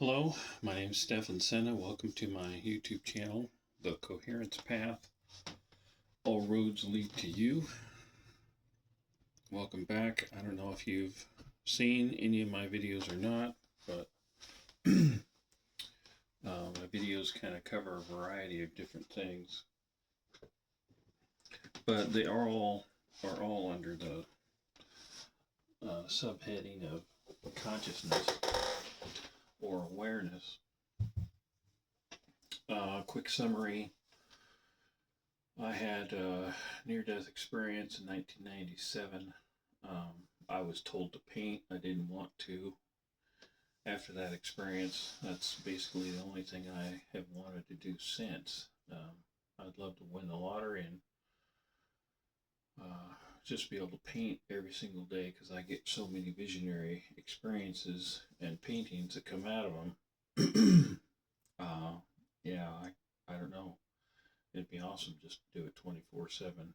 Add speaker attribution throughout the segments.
Speaker 1: Hello, my name is Stefan Senna. Welcome to my YouTube channel, The Coherence Path. All roads lead to you. Welcome back. I don't know if you've seen any of my videos or not, but my videos kind of cover a variety of different things. But they are all under the subheading of consciousness or awareness. Quick summary. I had a near-death experience in 1997. I was told to paint. I didn't want to. After that experience, that's basically the only thing I have wanted to do since. I'd love to win the lottery and just be able to paint every single day because I get so many visionary experiences and paintings that come out of them. Yeah, I don't know. It'd be awesome just to do it 24/7.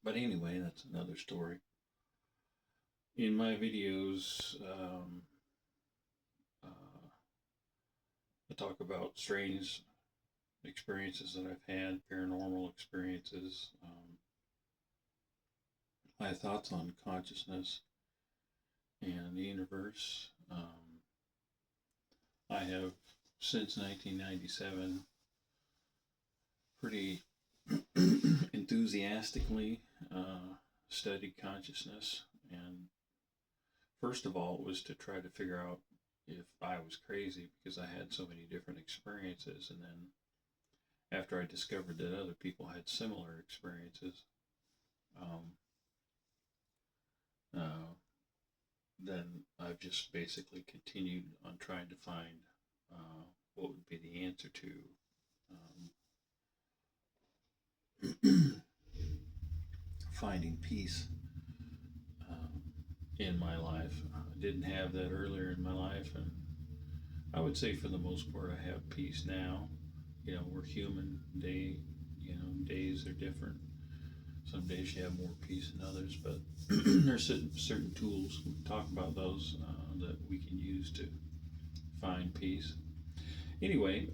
Speaker 1: But anyway, that's another story. In my videos, I talk about strange experiences that I've had, paranormal experiences, my thoughts on consciousness and the universe. I have, since 1997, pretty enthusiastically studied consciousness, and first of all it was to try to figure out if I was crazy because I had so many different experiences, and then after I discovered that other people had similar experiences, then I've just basically continued on trying to find what would be the answer to finding peace in my life. I didn't have that earlier in my life, and I would say for the most part I have peace now. You know, we're human. Days are different. Some days you have more peace than others, but there's certain tools. We can talk about those that we can use to find peace. Anyway,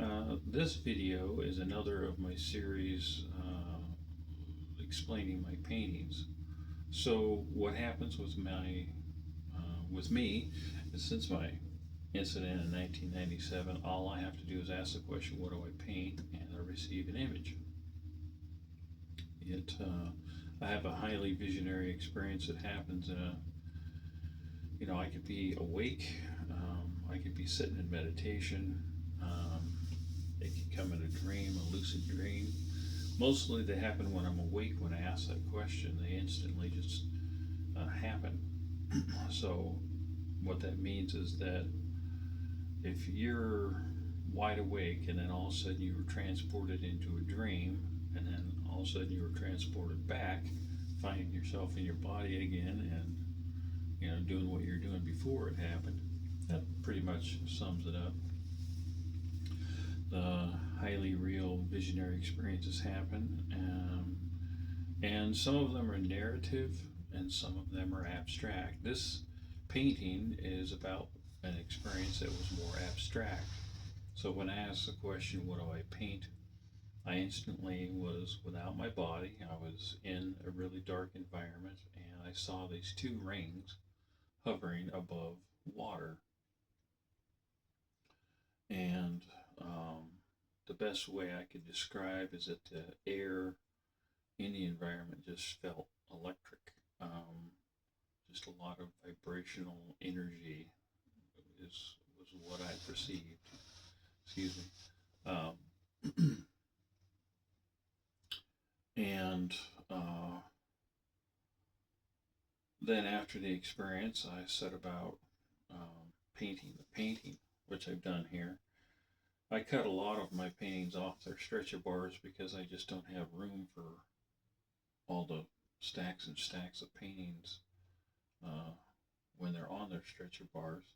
Speaker 1: this video is another of my series explaining my paintings. So what happens with me is, since my incident in 1997, all I have to do is ask the question, what do I paint? And I receive an image. I have a highly visionary experience that happens I could be awake, I could be sitting in meditation, it could come in a dream, a lucid dream. Mostly they happen when I'm awake. When I ask that question, they instantly just happen. So what that means is that if you're wide awake and then all of a sudden you were transported into a dream, and then all of a sudden you were transported back, finding yourself in your body again and doing what you're doing before it happened, that pretty much sums it up. The highly real visionary experiences happen, and some of them are narrative and some of them are abstract. This painting is about an experience that was more abstract. So when I asked the question, what do I paint? I instantly was without my body. I was in a really dark environment, and I saw these two rings hovering above water. And the best way I could describe is that the air in the environment just felt electric. Just a lot of vibrational energy was what I perceived. Excuse me. And then after the experience, I set about painting the painting, which I've done here. I cut a lot of my paintings off their stretcher bars because I just don't have room for all the stacks and stacks of paintings when they're on their stretcher bars,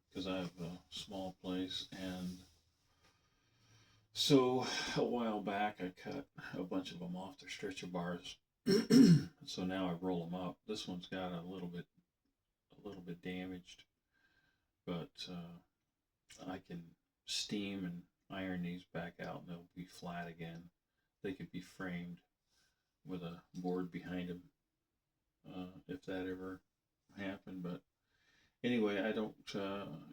Speaker 1: because I have a small place. And so a while back I cut a bunch of them off their stretcher bars. So now I roll them up. This one's got a little bit damaged. but I can steam and iron these back out and they'll be flat again. They could be framed with a board behind them if that ever happened. But anyway, I don't,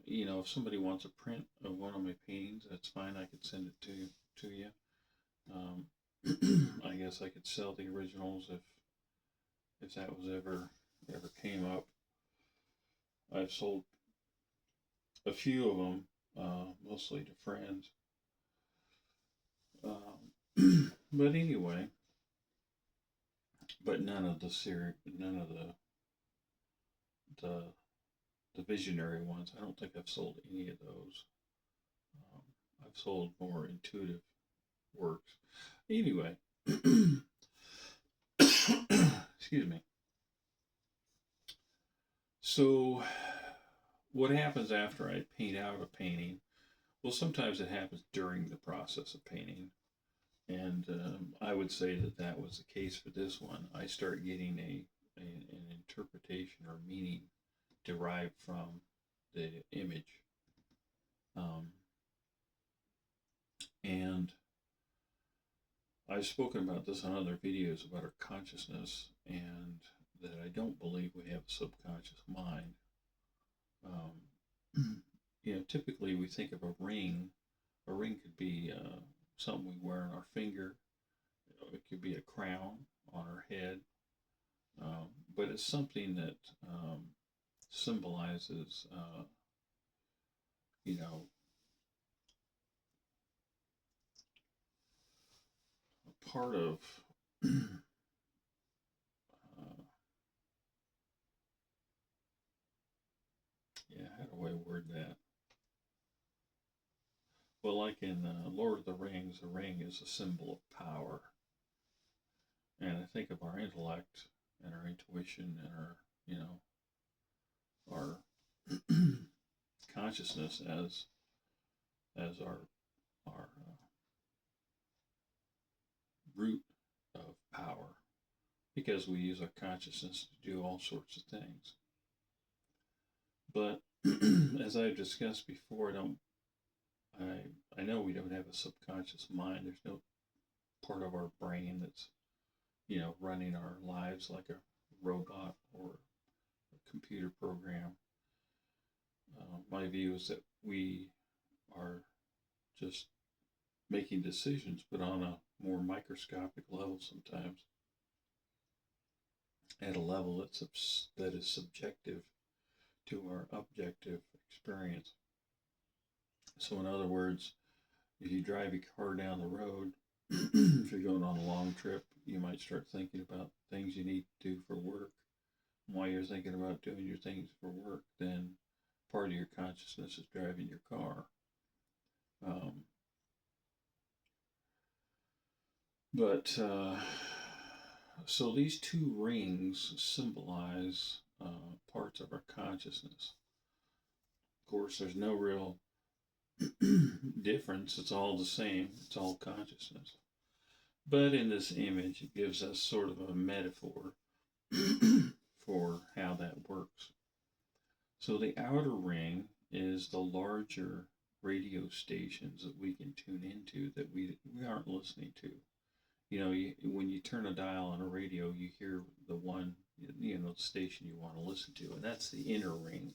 Speaker 1: if somebody wants a print of one of my paintings, that's fine. I could send it to you. I guess I could sell the originals if that was ever came up. I've sold a few of them, mostly to friends. But anyway, but none of the the the visionary ones. I don't think I've sold any of those. Um, I've sold more intuitive works. Anyway, excuse me. So, what happens after I paint out a painting? Well, sometimes it happens during the process of painting. And I would say that that was the case for this one. I start getting an interpretation or meaning derived from the image. Um, and I've spoken about this on other videos about our consciousness and that I don't believe we have a subconscious mind. Typically we think of a ring. A ring could be something we wear on our finger. It could be a crown on our head. But it's something that symbolizes, you know, a part of, how do I word that? Well, like in Lord of the Rings, a ring is a symbol of power. And I think of our intellect and our intuition and our consciousness as our root of power, because we use our consciousness to do all sorts of things. But as I've discussed before, I know we don't have a subconscious mind. There's no part of our brain that's running our lives like a robot or a computer program. My view is that we are just making decisions, but on a more microscopic level sometimes, at a level that is subjective to our objective experience. So in other words, if you drive your car down the road, if you're going on a long trip, you might start thinking about things you need to do for work. And while you're thinking about doing your things for work, then part of your consciousness is driving your car. So these two rings symbolize parts of our consciousness. Of course, there's no real difference. It's all the same. It's all consciousness. But in this image, it gives us sort of a metaphor for how that works. So the outer ring is the larger radio stations that we can tune into that we aren't listening to. When you turn a dial on a radio, you hear the one, the station you want to listen to, and that's the inner ring.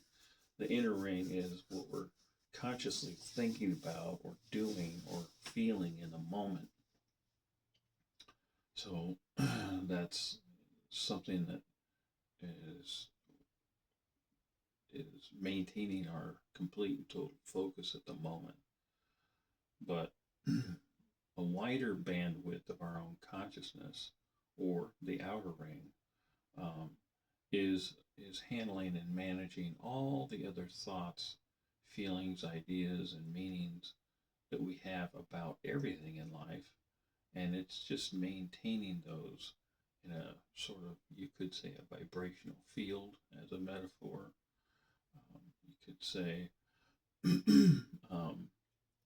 Speaker 1: The inner ring is what we're consciously thinking about or doing or feeling in the moment. So that's something that is maintaining our complete and total focus at the moment. But a wider bandwidth of our own consciousness, or the outer ring, is handling and managing all the other thoughts, feelings, ideas, and meanings that we have about everything in life. And it's just maintaining those in a sort of, you could say, a vibrational field as a metaphor. You could say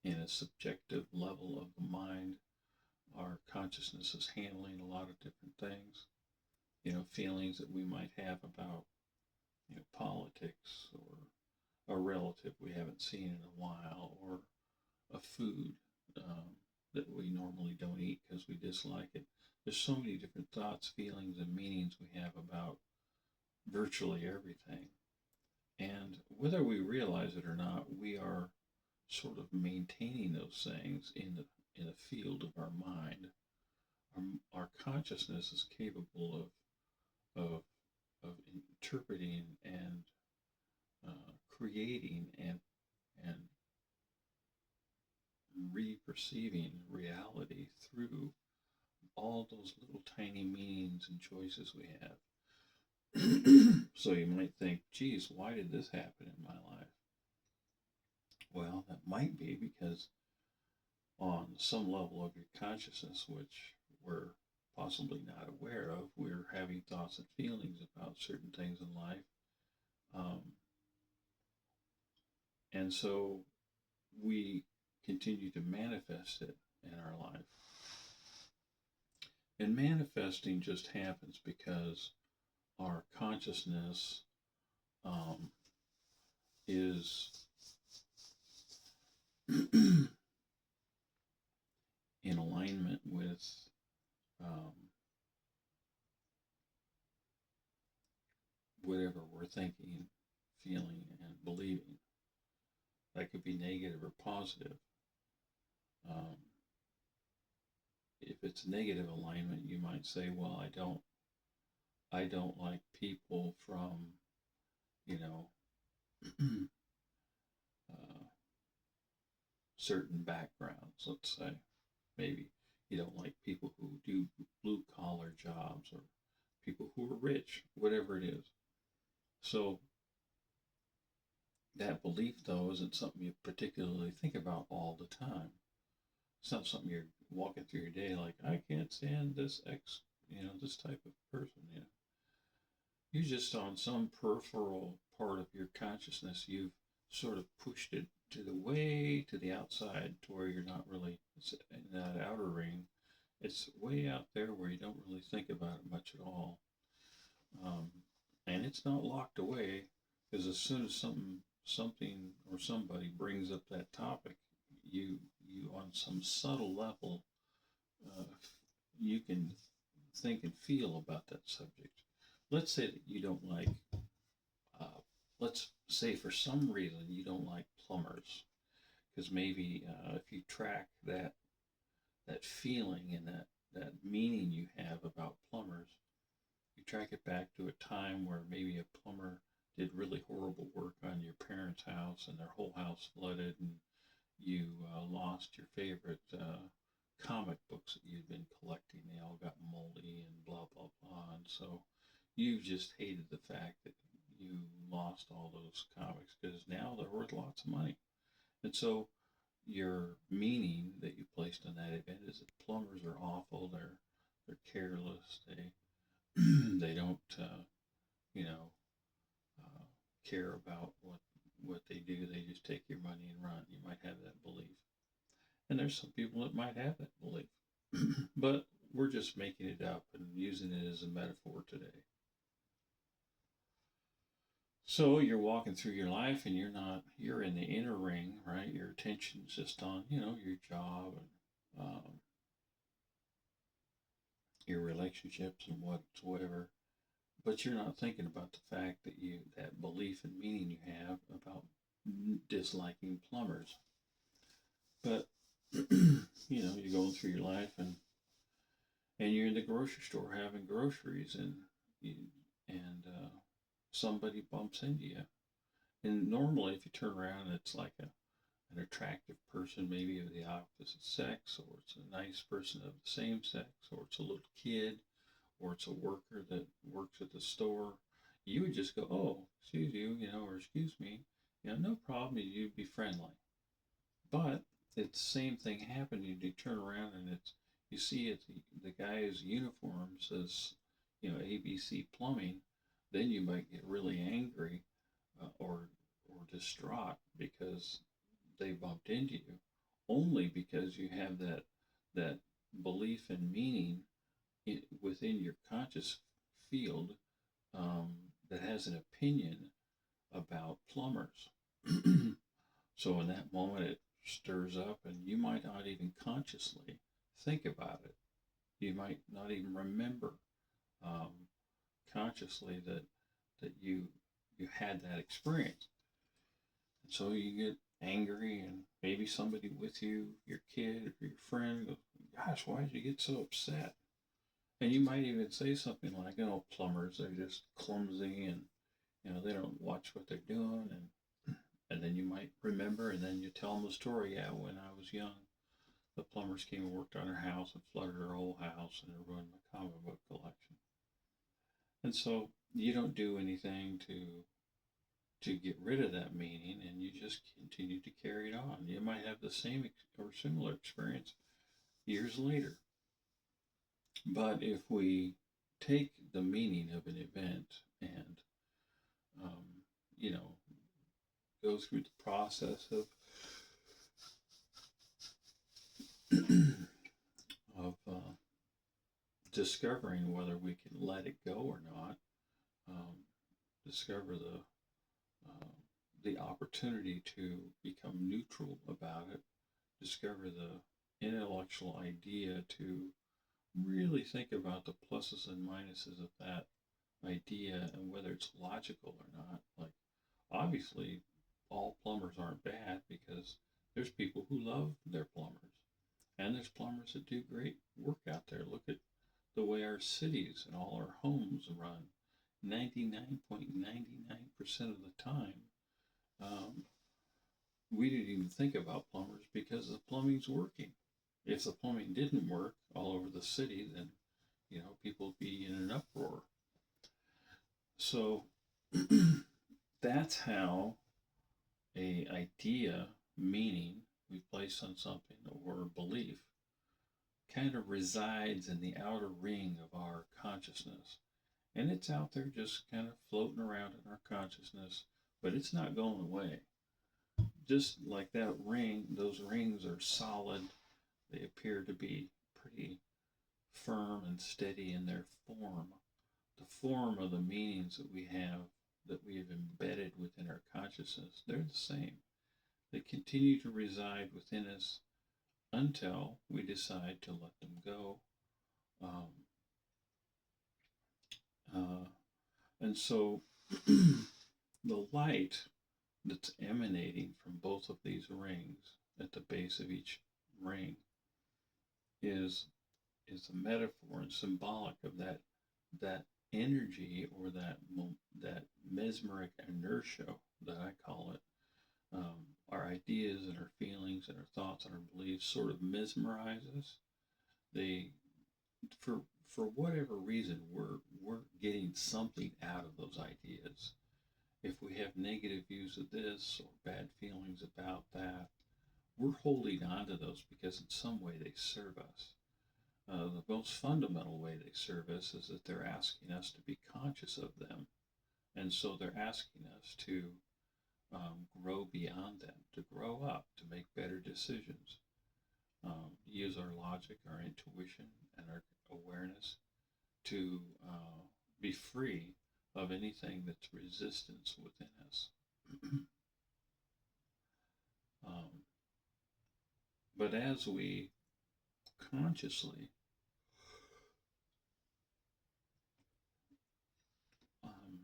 Speaker 1: in a subjective level of the mind, our consciousness is handling a lot of different things. Feelings that we might have about politics or a relative we haven't seen in a while, or a food um, that we normally don't eat because we dislike it. There's so many different thoughts, feelings, and meanings we have about virtually everything. And whether we realize it or not, we are sort of maintaining those things in the field of our mind. Our consciousness is capable of of interpreting and creating and re-perceiving reality through all those little tiny meanings and choices we have. So you might think, geez, why did this happen in my life? Well, that might be because on some level of your consciousness, which we're possibly not aware of, we're having thoughts and feelings about certain things in life. Um, and so we continue to manifest it in our life. And manifesting just happens because our consciousness um, is in alignment with um, whatever we're thinking, feeling, and believing. That could be negative or positive. Um, if it's negative alignment, you might say, "Well, I don't like people from, you know, uh, certain backgrounds." Let's say maybe you don't like people who do blue collar jobs or people who are rich, whatever it is. So that belief, though, isn't something you particularly think about all the time. It's not something you're walking through your day like, I can't stand this this type of person. You're just on some peripheral part of your consciousness. You've sort of pushed it to the way to the outside to where you're not really it's in that outer ring. It's way out there where you don't really think about it much at all. Um, and it's not locked away because as soon as something or somebody brings up that topic, you on some subtle level, uh, you can think and feel about that subject. Let's say that you don't like, let's say for some reason you don't like plumbers, because maybe if you track that feeling and that meaning you have about plumbers, you track it back to a time where maybe a plumber did really horrible work on your parents' house and their whole house flooded, and you lost your favorite comic books that you'd been collecting. They all got moldy and blah, blah, blah. And so you just hated the fact that you lost all those comics because now they're worth lots of money. And so your meaning that you placed on that event is that plumbers are awful. They're careless. They don't you know uh, care about what they do. They just take your money and run. You might have that belief. And there's some people that might have that belief. But we're just making it up and using it as a metaphor today. So you're walking through your life and you're in the inner ring, right? Your attention's just on, your job and your relationships and whatsoever. But you're not thinking about the fact that that belief and meaning you have about disliking plumbers. But, you're going through your life and you're in the grocery store having groceries you, and somebody bumps into you. And normally, if you turn around, it's like an attractive person, maybe of the opposite sex, or it's a nice person of the same sex, or it's a little kid, or it's a worker that works at the store. You would just go, "Oh, excuse you," or "Excuse me," no problem. You'd be friendly. But it's the same thing happening. You turn around and you see it. The guy's uniform says, ABC Plumbing. Then you might get really angry, or distraught because they bumped into you, only because you have that belief and meaning within your conscious field that has an opinion about plumbers. So in that moment, it stirs up, and you might not even consciously think about it. You might not even remember um, consciously that you had that experience. And so you get angry, and maybe somebody with you, your kid or your friend, goes, "Gosh, why did you get so upset?" And you might even say something like, plumbers, they're just clumsy, and they don't watch what they're doing, and then you might remember, and then you tell them the story. Yeah, when I was young, the plumbers came and worked on our house and flooded our whole house, and it ruined my comic book collection. And so you don't do anything to get rid of that meaning, and you just continue to carry it on. You might have the same or similar experience years later. But if we take the meaning of an event and um, you know go through the process of of discovering whether we can let it go or not, um, discover uh, the opportunity to become neutral about it, discover the intellectual idea to really think about the pluses and minuses of that idea and whether it's logical or not. Like, obviously, all plumbers aren't bad, because there's people who love their plumbers, and there's plumbers that do great work out there. Look at the way our cities and all our homes run. 99.99% of the time, um, we didn't even think about plumbers because the plumbing's working. If the plumbing didn't work all over the city, then people would be in an uproar. So that's how a idea, meaning we place on something, or belief, kind of resides in the outer ring of our consciousness. And it's out there just kind of floating around in our consciousness, but it's not going away. Just like that ring, those rings are solid. They appear to be pretty firm and steady in their form. The form of the meanings that we have, that we have embedded within our consciousness, they're the same. They continue to reside within us until we decide to let them go. Um, uh, and so the light that's emanating from both of these rings at the base of each ring is a metaphor and symbolic of that energy, or that mesmeric inertia that I call it. Our ideas and our feelings and our thoughts and our beliefs sort of mesmerize us. They, for whatever reason, we're getting something out of those ideas. If we have negative views of this or bad feelings about that, we're holding on to those because in some way they serve us. The most fundamental way they serve us is that they're asking us to be conscious of them. And so they're asking us to grow beyond them, to grow up, to make better decisions, use our logic, our intuition, and our awareness to be free of anything that's resistance within us. um, but as we consciously um,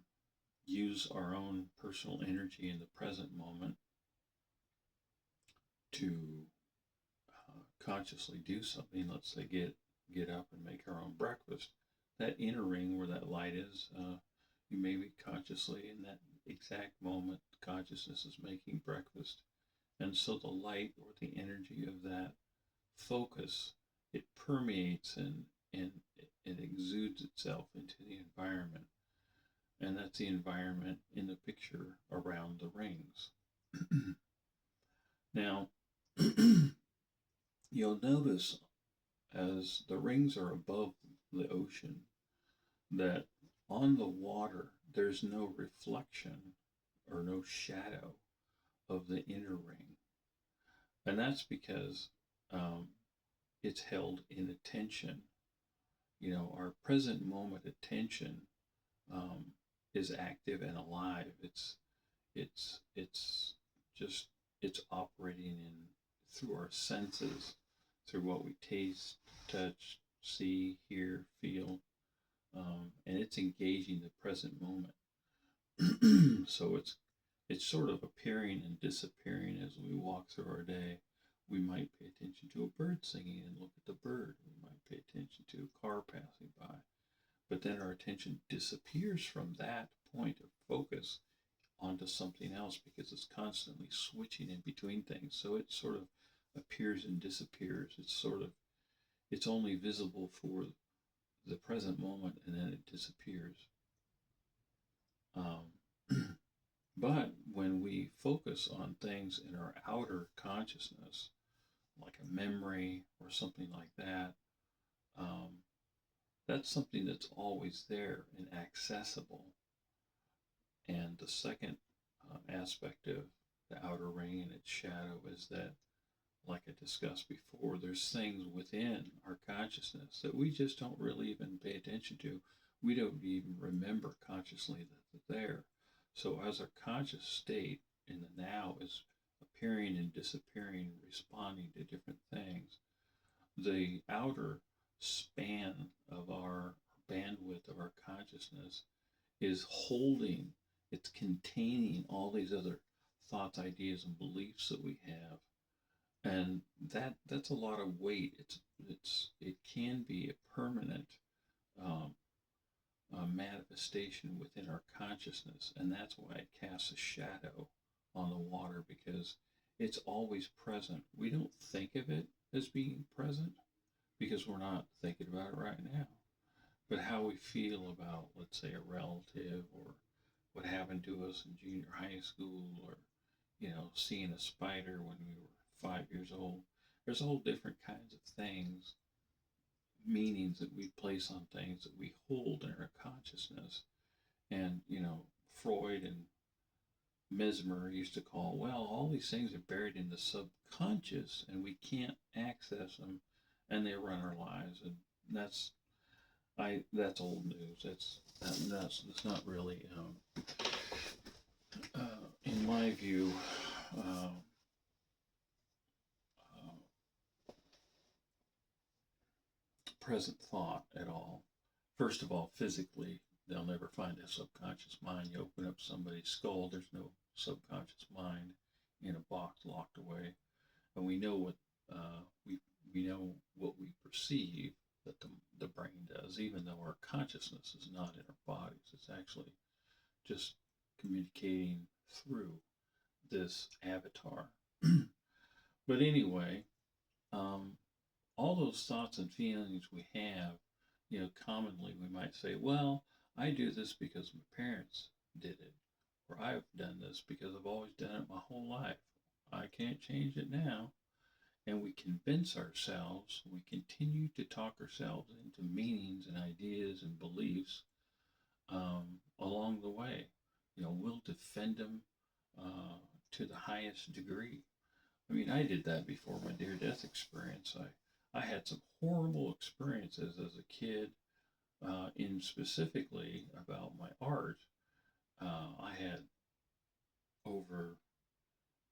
Speaker 1: use our own personal energy in the present moment to consciously do something, let's say get up and make our own breakfast, that inner ring where that light is, you may be consciously in that exact moment, consciousness is making breakfast. And so the light, or the energy of that focus, it permeates and it exudes itself into the environment. And that's the environment in the picture around the rings. Now, you'll notice as the rings are above the ocean that on the water there's no reflection or no shadow of the inner ring. And that's because um, it's held in attention. Our present moment attention um, is active and alive. It's just it's operating in through our senses, through what we taste, touch, see, hear, feel, and it's engaging the present moment. So it's sort of appearing and disappearing as we walk through our day. We might pay attention to a bird singing and look at the bird. We might pay attention to a car passing by. But then our attention disappears from that point of focus onto something else because it's constantly switching in between things. So it sort of appears and disappears. It's only visible for the present moment and then it disappears. Um, but when we focus on things in our outer consciousness, like a memory or something like that, um, that's something that's always there and accessible. And the second aspect of the outer ring and its shadow is that, like I discussed before, there's things within our consciousness that we just don't really even pay attention to. We don't even remember consciously that they're there. So as our conscious state in the now is appearing and disappearing, responding to different things, the outer span of our bandwidth of our consciousness is holding, it's containing all these other thoughts, ideas, and beliefs that we have, and that's a lot of weight. It can be a permanent um, manifestation within our consciousness, and that's why it casts a shadow on the water because it's always present. We don't think of it as being present because we're not thinking about it right now. But how we feel about, let's say, a relative or what happened to us in junior high school or, seeing a spider when we were 5 years old. There's all different kinds of things, meanings that we place on things that we hold in our consciousness. And, Freud and Mesmer used to call, well, all these things are buried in the subconscious and we can't access them and they run our lives. And that's old news. That's not really, in my view, uh, uh, present thought at all. First of all, physically, they'll never find a subconscious mind. You open up somebody's skull, there's no subconscious mind in a box locked away, and we know what uh, we we know what we perceive that the brain does, even though our consciousness is not in our bodies. It's actually just communicating through this avatar. But anyway, um, all those thoughts and feelings we have, commonly we might say, well, I do this because my parents did it, or I've done this because I've always done it my whole life. I can't change it now. And we convince ourselves, we continue to talk ourselves into meanings and ideas and beliefs along the way. We'll defend them to the highest degree. I mean, I did that before my near death experience. I had some horrible experiences as a kid, in specifically about my art. I had over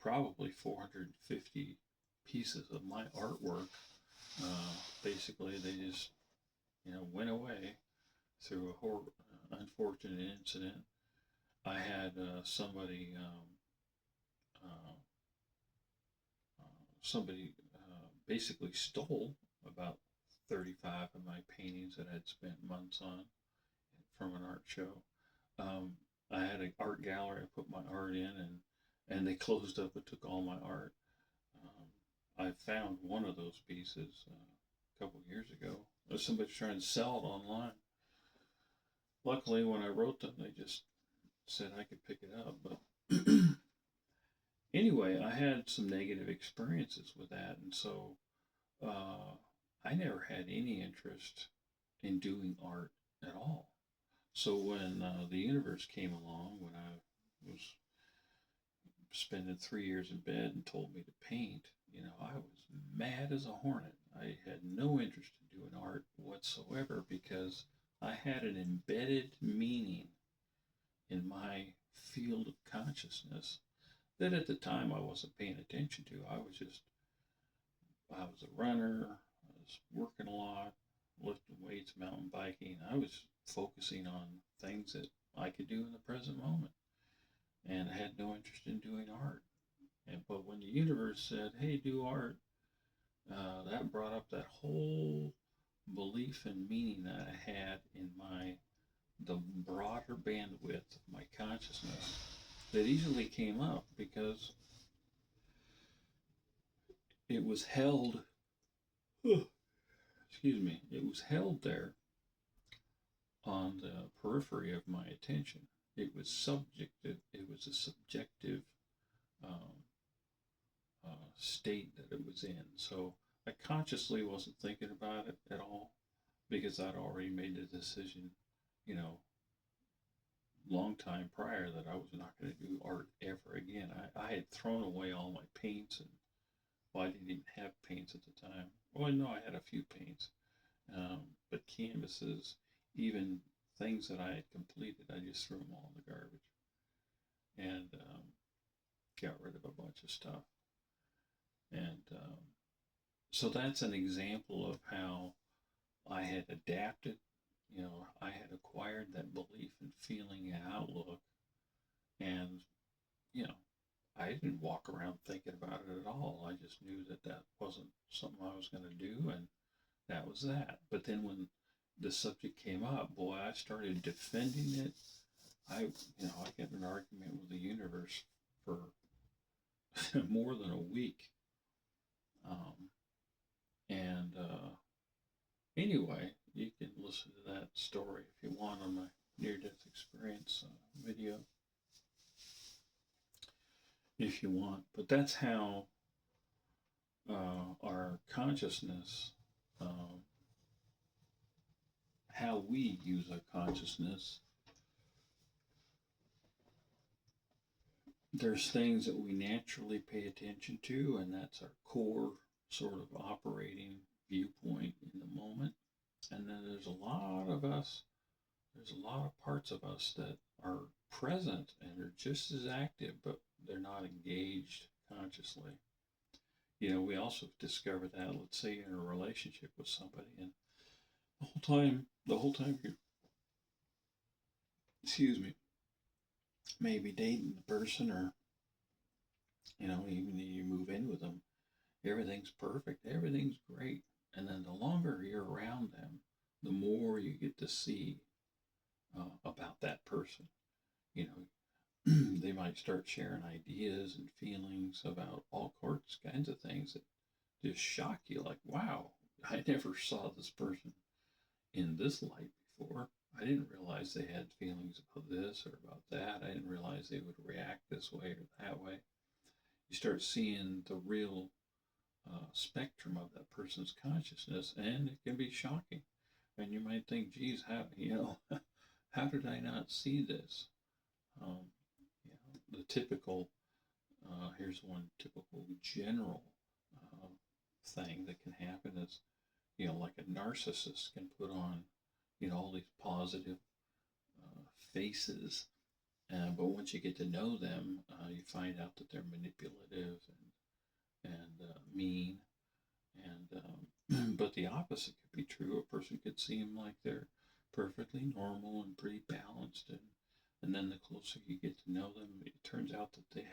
Speaker 1: probably 450 pieces of my artwork. Basically, they just, went away through unfortunate incident. I had uh, somebody basically stole about 35 of my paintings that I'd spent months on from an art show. Um, I had an art gallery. I put my art in, and they closed up and took all my art. I found one of those pieces a couple of years ago. Somebody's trying to sell it online. Luckily, when I wrote them, they just said I could pick it up. But anyway, I had some negative experiences with that, and so I never had any interest in doing art at all. So when the universe came along, when I was spending 3 years in bed and told me to paint, I was mad as a hornet. I had no interest in doing art whatsoever because I had an embedded meaning in my field of consciousness that at the time I wasn't paying attention to. I was a runner. I was working a lot, lifting weights, mountain biking. I was focusing on things that I could do in the present moment, and I had no interest in doing art. But when the universe said, "Hey, do art," that brought up that whole belief and meaning that I had in the broader bandwidth of my consciousness that easily came up because it was held. Excuse me. It was held there on the periphery of my attention. It was subjective. It was a subjective um, state that it was in. So I consciously wasn't thinking about it at all because I'd already made the decision, you know, long time prior that I was not going to do art ever again. I had thrown away all my paints, and well, I didn't even have paints at the time. Well, no, I had a few paints, but canvases, even things that I had completed, I just threw them all in the garbage and got rid of a bunch of stuff. And so that's an example of how I had adapted. You know, I had acquired that belief and feeling and outlook, and you know, I didn't walk around thinking about it at all. I just knew that that wasn't something I was going to do, and that was that. But then when the subject came up, boy, I started defending it. I get in an argument with the universe for more than a week. Um, and anyway, you can listen to that story if you want on my near-death experience video, if you want. But that's how our consciousness, um, how we use our consciousness. There's things that we naturally pay attention to, and that's our core sort of operating viewpoint in the moment. And then there's a lot of parts of us that are present and are just as active, but they're not engaged consciously. You know, we also discover that, let's say, in a relationship with somebody, and the whole time you're, excuse me, maybe dating the person, or even you move in with them, everything's perfect, everything's great. And then the longer you're around them, the more you get to see about that person. You know, they might start sharing ideas and feelings about all kinds of things that just shock you. Like, wow, I never saw this person in this light before. I didn't realize they had feelings about this or about that. I didn't realize they would react this way or that way. You start seeing the real spectrum of that person's consciousness, and it can be shocking. And you might think, geez, how did I not see this? Um, the typical, here's one typical general uh, thing that can happen is, like a narcissist can put on, all these positive faces. But once you get to know them, you find out that they're manipulative and mean. And but the opposite could be true. A person could seem like they're perfectly normal and pretty balanced, and then the closer you get to know them, it turns out that they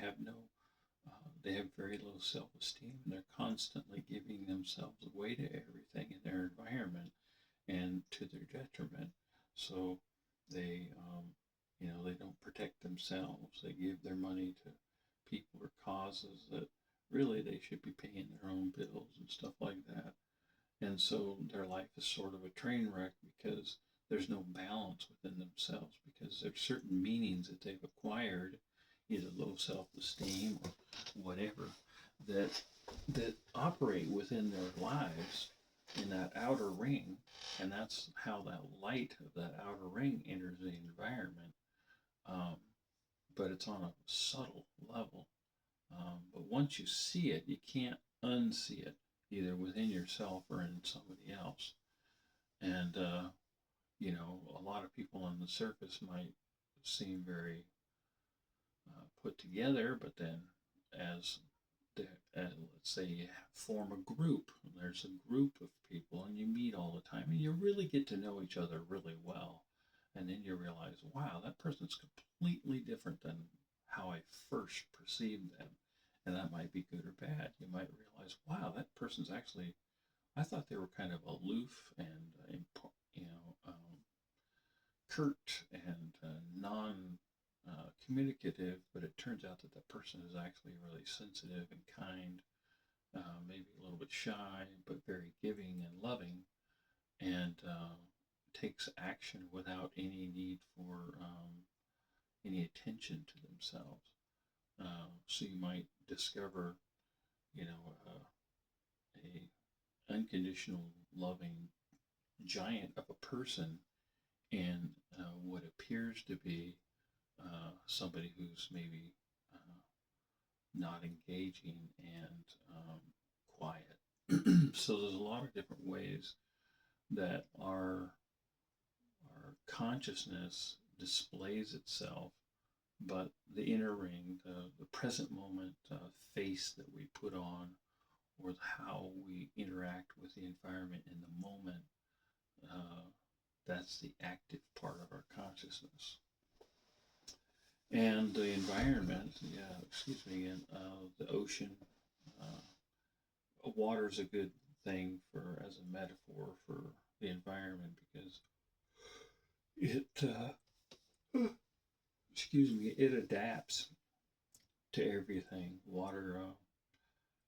Speaker 1: have very low self-esteem, and they're constantly giving themselves away to everything in their environment, and to their detriment. So they, they don't protect themselves. They give their money to people or causes that really they should be paying their own bills and stuff like that. And so their life is sort of a train wreck because there's no balance within themselves, because there's certain meanings that they've acquired, either low self-esteem or whatever, that operate within their lives in that outer ring, and that's how that light of that outer ring enters the environment. Um, but it's on a subtle level. But once you see it, you can't unsee it, either within yourself or in somebody else. And, a lot of people on the surface might seem very put together, but then as the, let's say you form a group, there's a group of people and you meet all the time and you really get to know each other really well. And then you realize, wow, that person's completely different than how I first perceived them. And that might be good or bad. You might realize, wow, that person's actually, I thought they were kind of aloof and, you know, curt and non communicative, but it turns out that that person is actually really sensitive and kind, maybe a little bit shy, but very giving and loving, and takes action without any need for any attention to themselves. So you might discover, you know, a unconditional loving giant of a person in what appears to be somebody who's maybe uh, not engaging and quiet. So there's a lot of different ways that our consciousness displays itself, but the inner ring, the present moment face that we put on, or how we interact with the environment in the moment, uh, that's the active part of our consciousness. And the environment, yeah, excuse me, and the ocean, water is a good thing for as a metaphor for the environment because it, excuse me, it adapts to everything. Water,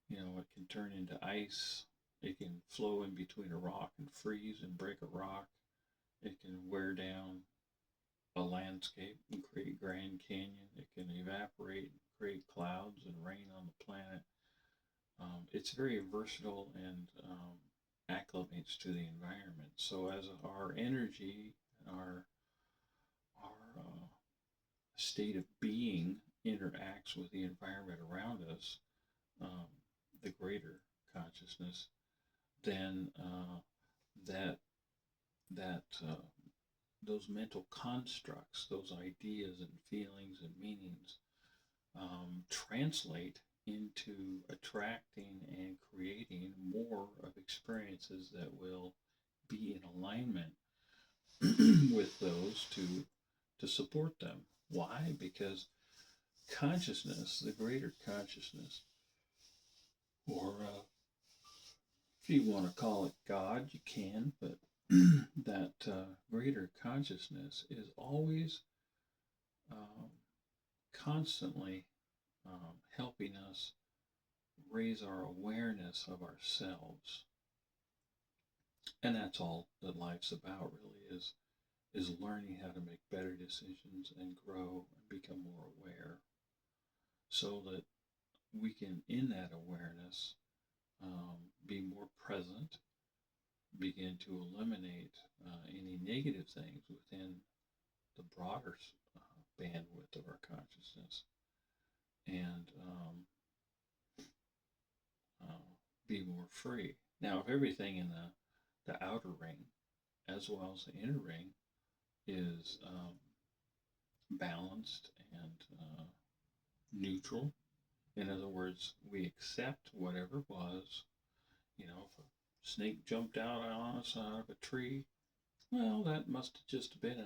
Speaker 1: you know, it can turn into ice. It can flow in between a rock and freeze and break a rock. It can wear down a landscape and create Grand Canyon. It can evaporate and create clouds and rain on the planet. It's very versatile and acclimates to the environment. So as our energy, our state of being interacts with the environment around us, um, the greater consciousness, then that that those mental constructs, those ideas and feelings and meanings translate into attracting and creating more of experiences that will be in alignment with those to support them. Why? Because consciousness, the greater consciousness, or if you want to call it God, you can, but that greater consciousness is always um, constantly helping us raise our awareness of ourselves. And that's all that life's about, really, is learning how to make better decisions and grow and become more aware so that we can, in that awareness, be more present, begin to eliminate any negative things within the broader bandwidth of our consciousness, and uh, be more free. Now, if everything in the outer ring, as well as the inner ring, is balanced and neutral, in other words, we accept whatever was. You know, if a snake jumped out on us out of a tree, well, that must have just been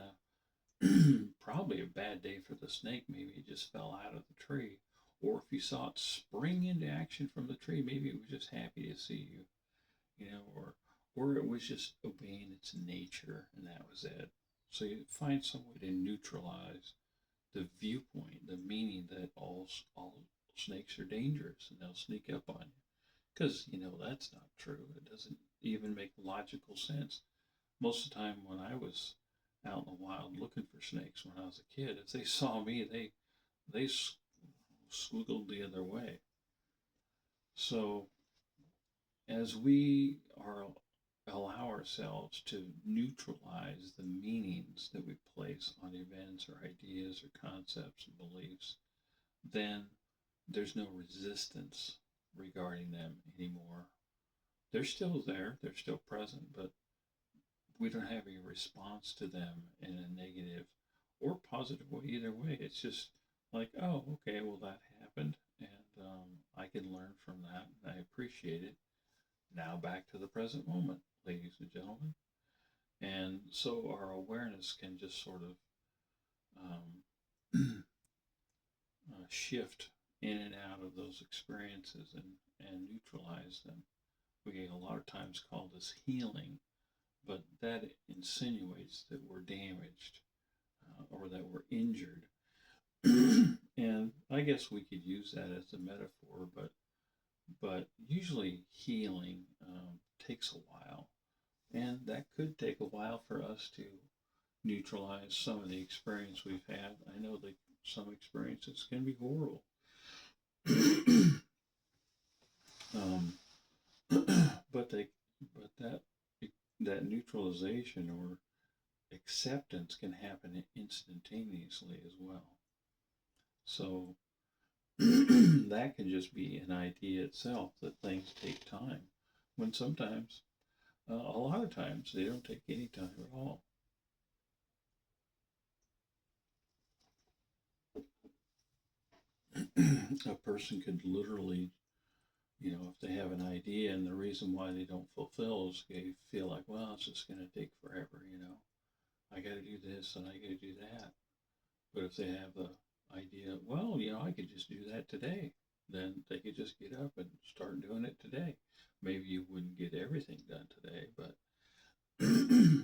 Speaker 1: probably a bad day for the snake. Maybe it just fell out of the tree. Or if you saw it spring into action from the tree, maybe it was just happy to see you, you know, or it was just obeying its nature and that was it. So you find some way to neutralize the viewpoint, the meaning that all snakes are dangerous and they'll sneak up on you. Because, you know, that's not true. It doesn't even make logical sense. Most of the time when I was out in the wild looking for snakes when I was a kid, if they saw me, they squiggled the other way. So as we are allow ourselves to neutralize the meanings that we place on events or ideas or concepts and beliefs, then there's no resistance regarding them anymore. They're still there, they're still present, but we don't have a response to them in a negative or positive way. Either way, it's just like, oh, okay, well, that happened, and I can learn from that, and I appreciate it. Now back to the present moment, ladies and gentlemen. And so our awareness can just sort of shift in and out of those experiences and neutralize them. We a lot of times call this healing, but that insinuates that we're damaged or that we're injured. And I guess we could use that as a metaphor, but usually healing takes a while, and that could take a while for us to neutralize some of the experience we've had. I know that some experiences can be horrible. um, but they, but that neutralization or acceptance can happen instantaneously as well. So that can just be an idea itself that things take time, when sometimes, a lot of times, they don't take any time at all. A person could literally, if they have an idea and the reason why they don't fulfill is they feel like, well, it's just going to take forever. I got to do this and I got to do that. But if they have the idea, well, I could just do that today, then they could just get up and start doing it today. Maybe you wouldn't get everything done today, but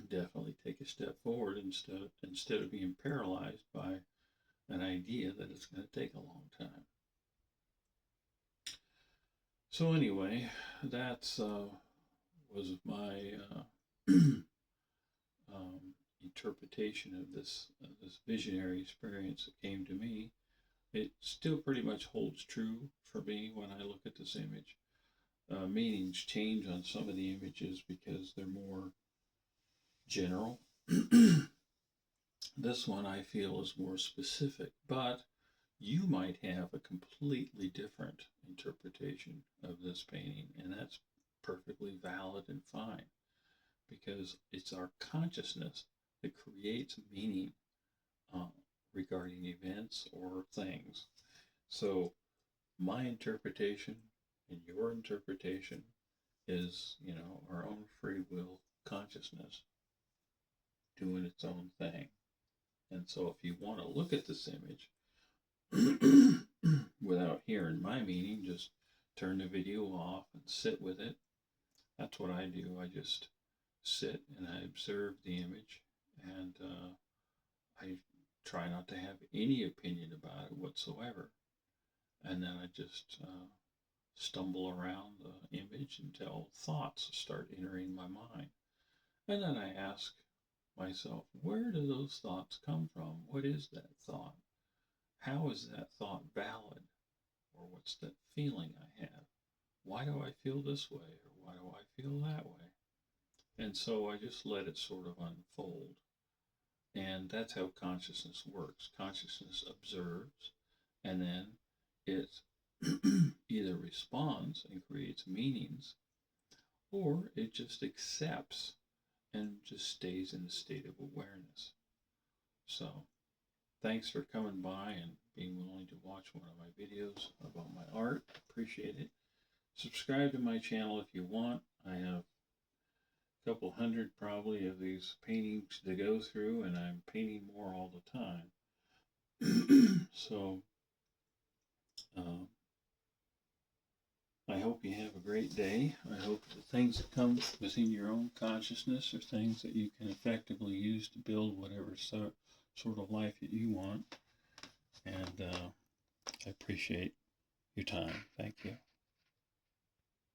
Speaker 1: definitely take a step forward instead of being paralyzed by an idea that it's going to take a long time. So anyway, that's was my interpretation of this visionary experience that came to me. It still pretty much holds true for me when I look at this image. Meanings change on some of the images because they're more general. This one I feel is more specific, but you might have a completely different interpretation of this painting, and that's perfectly valid and fine because it's our consciousness that creates meaning uh, regarding events or things. So my interpretation and your interpretation is, our own free will consciousness doing its own thing. And so if you want to look at this image without hearing my meaning, just turn the video off and sit with it. That's what I do. I just sit and I observe the image, and I try not to have any opinion about it whatsoever. And then I just stumble around the image until thoughts start entering my mind. And then I ask myself, where do those thoughts come from? What is that thought? How is that thought valid? Or what's that feeling I have? Why do I feel this way? Or why do I feel that way? And so I just let it sort of unfold. And that's how consciousness works. Consciousness observes, and then it either responds and creates meanings, or it just accepts and just stays in a state of awareness. So, thanks for coming by and being willing to watch one of my videos about my art. Appreciate it. Subscribe to my channel if you want. I have a couple hundred probably of these paintings to go through, and I'm painting more all the time. So, um, I hope you have a great day. I hope the things that come within your own consciousness are things that you can effectively use to build whatever sort of life that you want. And I appreciate your time. Thank you.